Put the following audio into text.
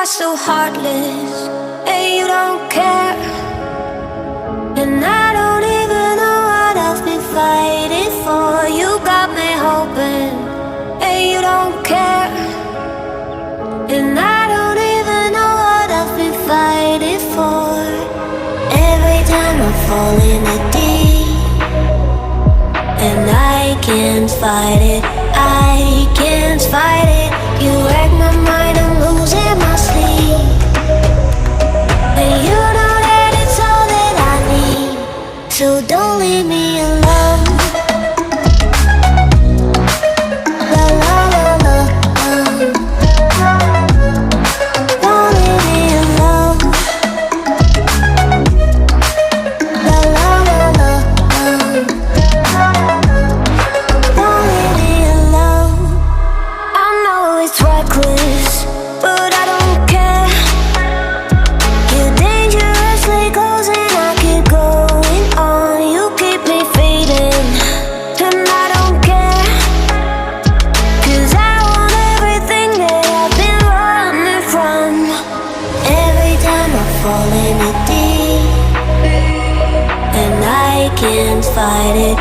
are so heartless, and you don't care. And I don't even know what I've been fighting for. You got me hoping, and you don't care. And I don't even know what I've been fighting for. Every time I fall in the deep, and I can't fight it, I can't fight it. You wreck my mind, I'm losing my sleep. And you know that it's all that I need, so don't leave me alone. La la la la, don't leave me alone. La la la la, don't leave me alone. I know it's reckless, but I don't care. You're dangerously close and I keep going on. You keep me fading, and I don't care. 'Cause I want everything that I've been running from. Every time I fall in the deep, and I can't fight it,